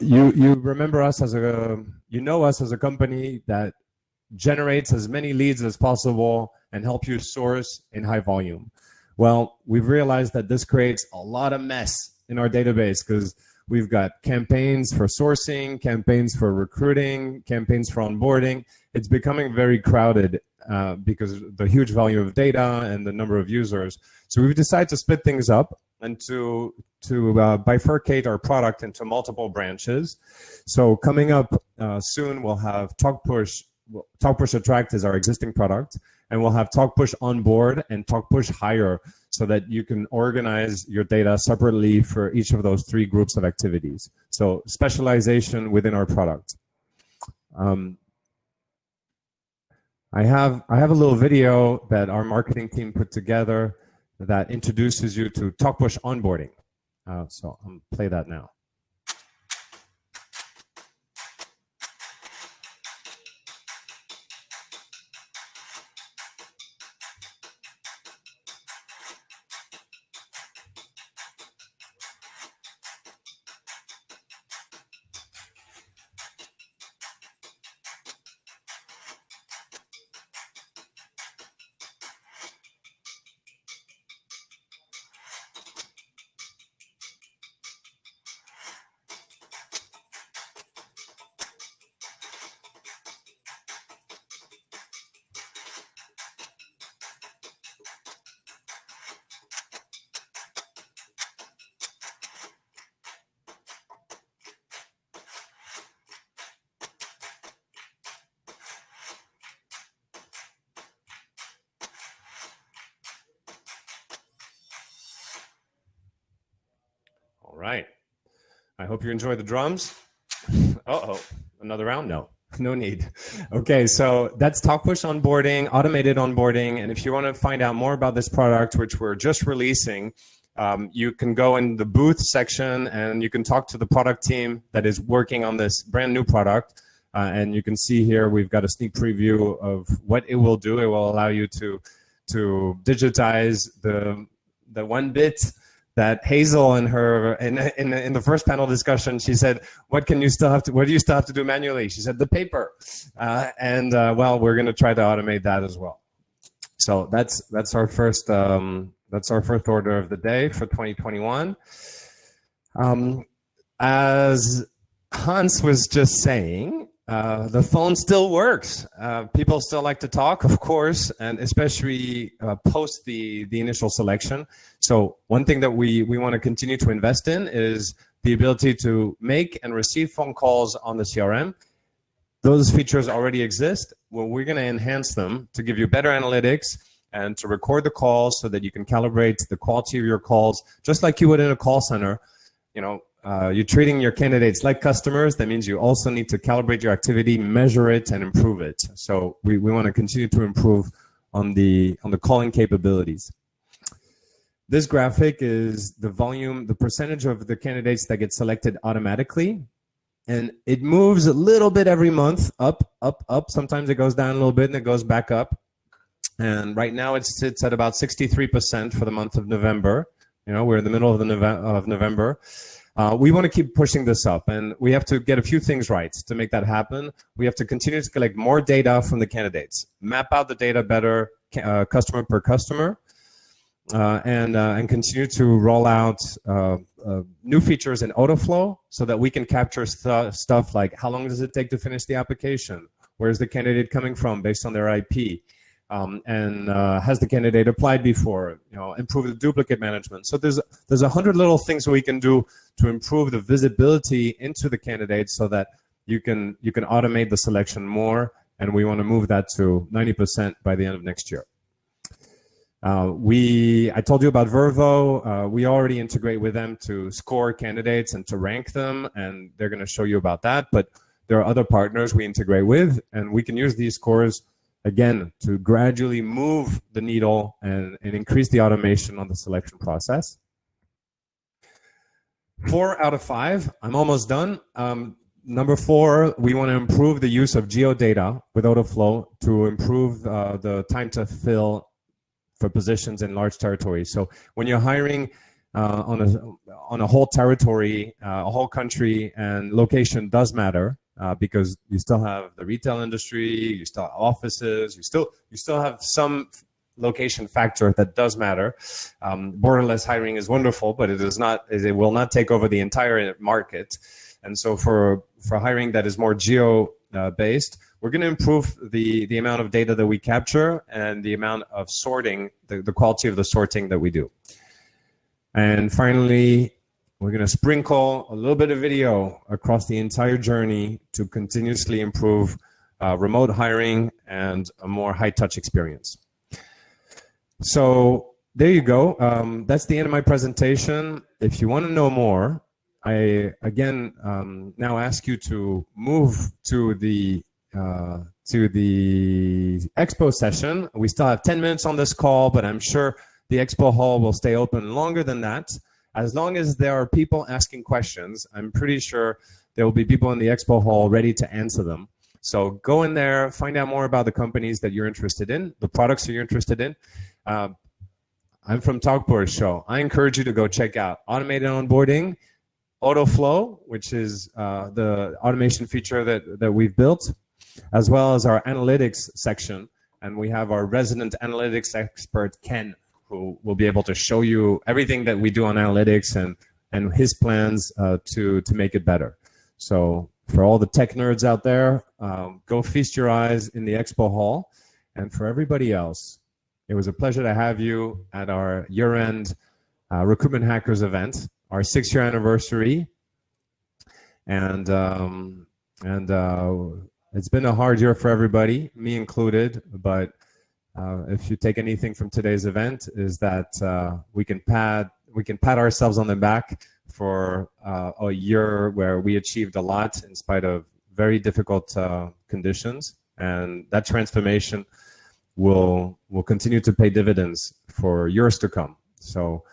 You remember us as you know us as a company that generates as many leads as possible and help you source in high volume. Well, we've realized that this creates a lot of mess in our database because we've got campaigns for sourcing, campaigns for recruiting, campaigns for onboarding. It's becoming very crowded because of the huge volume of data and the number of users. So we've decided to split things up and to bifurcate our product into multiple branches. So coming up soon, we'll have Talkpush Attract is our existing product, and we'll have Talkpush Onboard and Talkpush Hire so that you can organize your data separately for each of those three groups of activities. So specialization within our product. I have a little video that our marketing team put together that introduces you to Talkpush Onboarding. So I'm gonna play that now. All right. I hope you enjoy the drums. Uh-oh, another round? No, no need. Okay, so that's Talkpush Onboarding, automated onboarding. And if you want to find out more about this product, which we're just releasing, you can go in the booth section and you can talk to the product team that is working on this brand new product. And you can see here, we've got a sneak preview of what it will do. It will allow you to digitize the one bit that Hazel in her in the first panel discussion, she said, what do you still have to do manually? She said the paper, well, we're going to try to automate that as well. So that's our first order of the day for 2021. As Hans was just saying, the phone still works. People still like to talk, of course, and especially post the initial selection. So one thing that we want to continue to invest in is the ability to make and receive phone calls on the CRM. Those features already exist. Well, we're going to enhance them to give you better analytics and to record the calls so that you can calibrate the quality of your calls, just like you would in a call center. You know, you're treating your candidates like customers. That means you also need to calibrate your activity, measure it, and improve it. So we want to continue to improve on the calling capabilities. This graphic is the volume, the percentage of the candidates that get selected automatically. And it moves a little bit every month, up, up, up. Sometimes it goes down a little bit and it goes back up. And right now it sits at about 63% for the month of November. You know, we're in the middle of November. We want to keep pushing this up, and we have to get a few things right to make that happen. We have to continue to collect more data from the candidates, map out the data better, customer per customer, and continue to roll out new features in Autoflow so that we can capture stuff like how long does it take to finish the application? Where's the candidate coming from based on their IP? And has the candidate applied before? You know, improve the duplicate management. So there's 100 little things we can do to improve the visibility into the candidates so that you can automate the selection more. And we want to move that to 90% by the end of next year. I told you about Vervo. We already integrate with them to score candidates and to rank them, and they're going to show you about that. But there are other partners we integrate with, and we can use these scores again to gradually move the needle and increase the automation on the selection process. 4 out of 5. I'm almost done. Number 4, we want to improve the use of geodata with Autoflow to improve the time to fill for positions in large territories. So when you're hiring on a whole territory, a whole country, and location does matter because you still have the retail industry, you still have offices, you still have some location factor that does matter. Borderless hiring is wonderful, but it will not take over the entire market. And so for hiring that is more geo based, we're going to improve the amount of data that we capture and the amount of sorting, the quality of the sorting that we do. And finally, we're going to sprinkle a little bit of video across the entire journey to continuously improve remote hiring and a more high-touch experience. So there you go. That's the end of my presentation. If you want to know more, I again now ask you to move to the expo session. We still have 10 minutes on this call, but I'm sure the expo hall will stay open longer than that. As long as there are people asking questions, I'm pretty sure there will be people in the expo hall ready to answer them. So go in there, find out more about the companies that you're interested in, the products that you're interested in. I'm from Talkpush, so I encourage you to go check out Automated Onboarding, AutoFlow, which is the automation feature that we've built, as well as our analytics section. And we have our resident analytics expert, Ken, who will be able to show you everything that we do on analytics and his plans to make it better. So for all the tech nerds out there, go feast your eyes in the expo hall. And for everybody else, it was a pleasure to have you at our year-end Recruitment Hackers event, our 6-year anniversary. And it's been a hard year for everybody, me included, but if you take anything from today's event, is that we can pat ourselves on the back for a year where we achieved a lot in spite of very difficult conditions, and that transformation will continue to pay dividends for years to come. So